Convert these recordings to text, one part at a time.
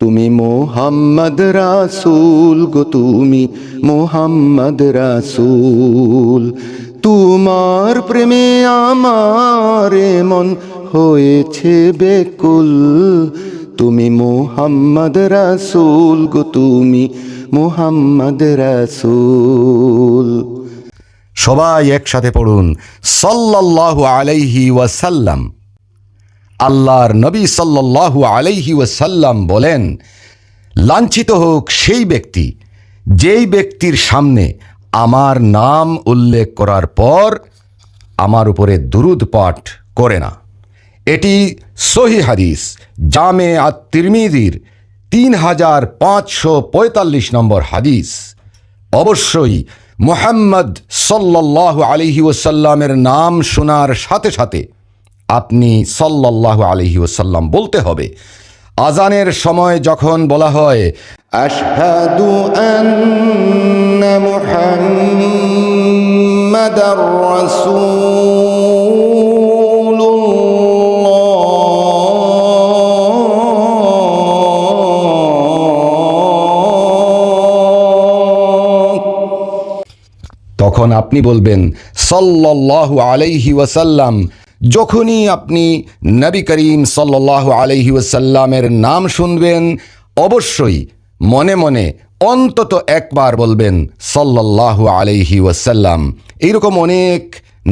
তুমি মোহাম্মদ রাসূল গো, তুমি মোহাম্মদ রাসূল। তোমার প্রেমে আমার মন হয়েছে বেকুল। তুমি মোহাম্মদ রাসূল গো, তুমি মোহাম্মদ রাসূল। সবাই একসাথে পড়ুন সাল্লাল্লাহু আলাইহি ওয়াসাল্লাম। আল্লাহর নবী সাল্লাল্লাহু আলাইহি ওয়াসাল্লাম বলেন, লাঞ্ছিত হোক সেই ব্যক্তি যেই ব্যক্তির সামনে আমার নাম উল্লেখ করার পর আমার উপরে দুরূদ পাঠ করে না। এটি সহিহ হাদিস, জামে আত-তিরমিজির 3545 নম্বর হাদিস। অবশ্যই মুহাম্মদ সাল্লাল্লাহু আলাইহি ওয়াসাল্লামের নাম শোনার সাথে সাথে আপনি সাল্লাল্লাহু আলাইহি ওয়াসাল্লাম বলতে হবে। আজানের সময় যখন বলা হয় আশহাদু আন্না মুহাম্মাদার রাসূলুল্লাহ, তখন আপনি বলবেন সাল্লাল্লাহু আলাইহি ওয়াসাল্লাম। যখনই আপনি নবী করিম সাল্লাল্লাহু আলাইহি ওয়াসাল্লামের নাম শুনবেন, অবশ্যই মনে মনে অন্তত একবার বলবেন সাল্লাল্লাহু আলাইহি ওয়াসাল্লাম। এইরকম অনেক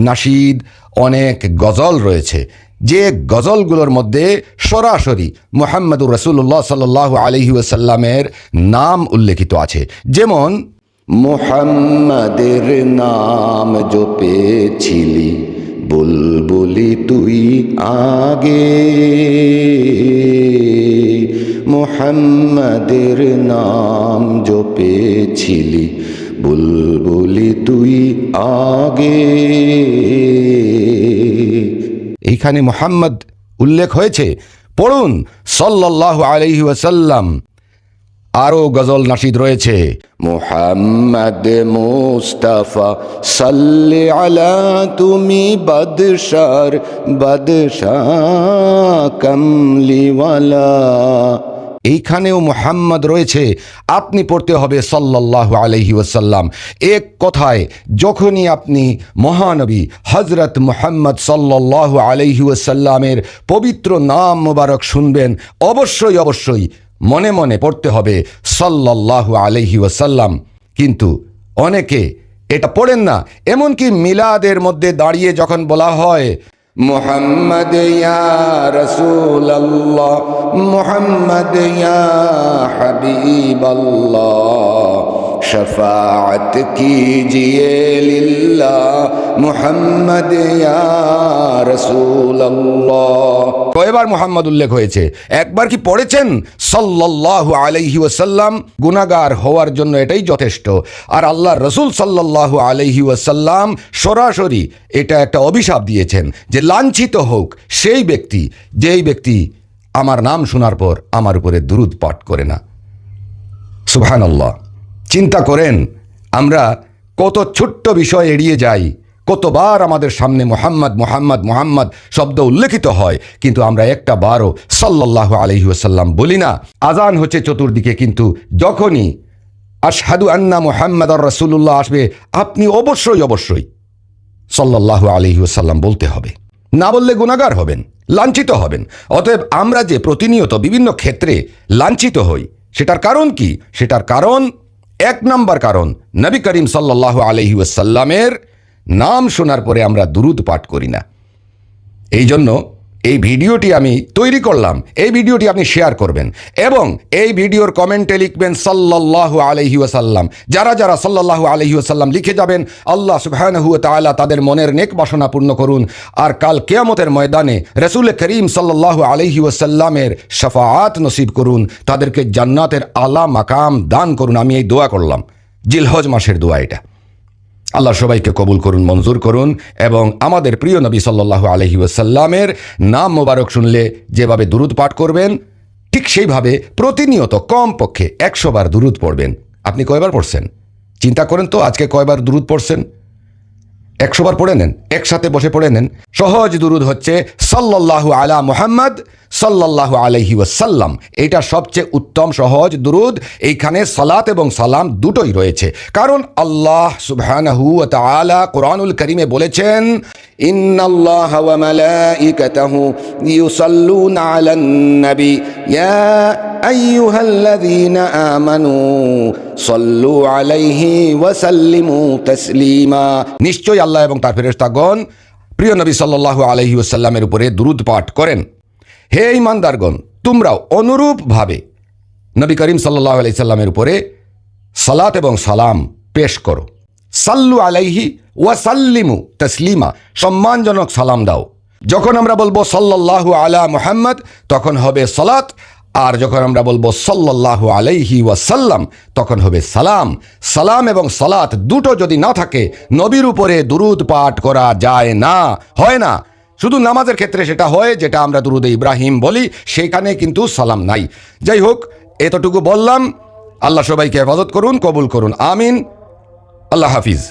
নাশিদ, অনেক গজল রয়েছে, যে গজলগুলোর মধ্যে সরাসরি মুহাম্মদুর রাসূলুল্লাহ সাল্লাল্লাহু আলাইহি ওয়াসাল্লামের নাম উল্লেখিত আছে। যেমন মুহাম্মাদের নাম জপেছিলি বুলবুলি তুই আগে, মুহাম্মাদের নাম জপেছিলি বুলবুলি তুই আগে। এইখানে মুহাম্মদ উল্লেখ হয়েছে, পড়ুন সাল্লাল্লাহু আলাইহি ওয়াসাল্লাম। আরও গজল নাশিদ রয়েছে, মুহাম্মদ মুস্তাফা সাল্লি আলা তুমি বাদশার বাদশাহ কামলিওয়ালা। এইখানেও মুহাম্মদ রয়েছে, আপনি পড়তে হবে সাল্লাল্লাহু আলাইহি ওয়াসাল্লাম। এক কথায় যখনই আপনি মহানবী হযরত মুহাম্মদ সাল্লাল্লাহু আলাইহি ওয়াসাল্লামের পবিত্র নাম মোবারক শুনবেন, অবশ্যই অবশ্যই মনে মনে পড়তে হবে সাল্লাল্লাহু আলাইহি ওয়াসাল্লাম। কিন্তু অনেকে এটা পড়েন না। এমনকি মিলাদের মধ্যে দাঁড়িয়ে যখন বলা হয় মুহাম্মদ ইয়া রাসূলুল্লাহ, মুহাম্মদ ইয়া হাবিবাল্লাহ, শফাআত কিজিয়ে লিল্লাহ, মুহাম্মদ ইয়া রাসূলুল্লাহ। কয়বার মুহাম্মদ উল্লেখ হয়েছে? একবার কি পড়েছেন সাল্লাল্লাহু আলাইহি ওয়াসাল্লাম? গুনাহগার হওয়ার জন্য এটাই যথেষ্ট। আর আল্লাহর রাসূল সাল্লাল্লাহু আলাইহি ওয়াসাল্লাম সরাসরি এটা একটা অভিশাপ দিয়েছেন যে লাঞ্ছিত হোক সেই ব্যক্তি যেই ব্যক্তি আমার নাম শোনার পর আমার উপরে দুরূদ পাঠ করে না। সুবহানাল্লাহ। চিন্তা করেন, আমরা কত ছোট্ট বিষয় এড়িয়ে যাই। কতবার আমাদের সামনে মুহাম্মদ মুহাম্মদ মুহাম্মদ শব্দ উল্লেখিত হয়, কিন্তু আমরা একটা বারও সাল্লাল্লাহু আলাইহি ওয়াসাল্লাম বলি না। আজান হচ্ছে চতুর্দিকে, কিন্তু যখনই আশহাদু আন্না মুহাম্মাদার রাসূলুল্লাহ আসবে, আপনি অবশ্যই অবশ্যই সাল্লাল্লাহু আলাইহি ওয়াসাল্লাম বলতে হবে। না বললে গুনাহগার হবেন, লাঞ্ছিত হবেন। অতএব আমরা যে প্রতিনিয়ত বিভিন্ন ক্ষেত্রে লাঞ্ছিত হই, সেটার কারণ কি? সেটার কারণ, এক নাম্বার কারণ, নবী করিম সাল্লাল্লাহু আলাইহি ওয়াসাল্লামের নাম শোনার পরে আমরা দুরূদ পাঠ করি না। এই জন্য এই ভিডিওটি আমি তৈরি করলাম। এই ভিডিওটি আপনি শেয়ার করবেন এবং এই ভিডিওর কমেন্টে লিখবেন সাল্লাল্লাহু আলাইহি ওয়াসাল্লাম। যারা যারা সাল্লাল্লাহু আলাইহি ওয়াসাল্লাম লিখে যাবেন, আল্লাহ সুবহানাহু ওয়া তাআলা তাদের মনের নেক বাসনা পূর্ণ করুন। আর কাল কিয়ামতের ময়দানে রাসূল করিম সাল্লাল্লাহু আলাইহি ওয়াসাল্লামের শাফাআত নসিব করুন, তাদেরকে জান্নাতের আলা মাকাম দান করুন। আমি এই দোয়া করলাম, জিলহজ মাসের দোয়া এটা। আল্লাহ সবাইকে কবুল করুন, মঞ্জুর করুন এবং আমাদের প্রিয় নবী সাল্লাল্লাহু আলাইহি ওয়াসাল্লামের নাম মোবারক শুনলে যেভাবে দুরূদ পাঠ করবেন, ঠিক সেইভাবে প্রতিনিয়ত কমপক্ষে 100 বার দুরূদ পড়বেন। আপনি কয়বার পড়ছেন? চিন্তা করেন তো, আজকে কয়বার দুরূদ পড়ছেন? 100 বার পড়ে নেন, একসাথে বসে পড়ে নেন। সহজ দুরূদ হচ্ছে সাল্লাল্লাহু আলা মুহাম্মদ সাল্লাল্লাহু আলাইহি ওয়াসাল্লাম, এটা সবচেয়ে উত্তম সহজ দুরুদ। এইখানে সালাত এবং সালাম দুটোই রয়েছে, কারণ আল্লাহ সুবহানাহু ওয়া তাআলা কোরআনুল কারীমে বলেছেন, ইন্নাল্লাহা ওয়া মালাইকাতাহু ইউসাল্লুনা আলান নবী ইয়া আইয়ুহাল্লাযীনা আমানু সাল্লু আলাইহি ওয়া সাল্লিমু তাসলিমা। নিশ্চয়ই আল্লাহ এবং তার ফেরেশতাগণ প্রিয় নবী সাল্লাল্লাহু আলাইহি ওয়াসাল্লামের উপরে দুরূদ পাঠ করেন। হে ঈমানদারগণ, তোমরাও অনুরূপভাবে নবী করিম সাল্লাল্লাহু আলাইহি সাল্লামের উপরে সালাত এবং সালাম পেশ করো। সাল্লু আলাইহি ওয়া সাল্লিমু তাসলিমা, সম্মানজনক সালাম দাও। যখন আমরা বলবো সাল্লাল্লাহু আলা মুহাম্মদ, তখন হবে সালাত, আর যখন আমরা বলবো সাল্লাল্লাহু আলাইহি ওয়াসাল্লাম, তখন হবে সালাম। সালাম এবং সালাত দুটো যদি না থাকে, নবীর উপরে দুরূদ পাঠ করা যায় না, হয় না। শুধু নামাজের ক্ষেত্রে সেটা হয়, যেটা আমরা দুরূদে ইব্রাহিম বলি, সেখানে কিন্তু সালাম নাই। যাই হোক, এতটুকু বললাম। আল্লাহ সবাইকে হেফাজত করুন, কবুল করুন, আমিন। আল্লাহ হাফিজ।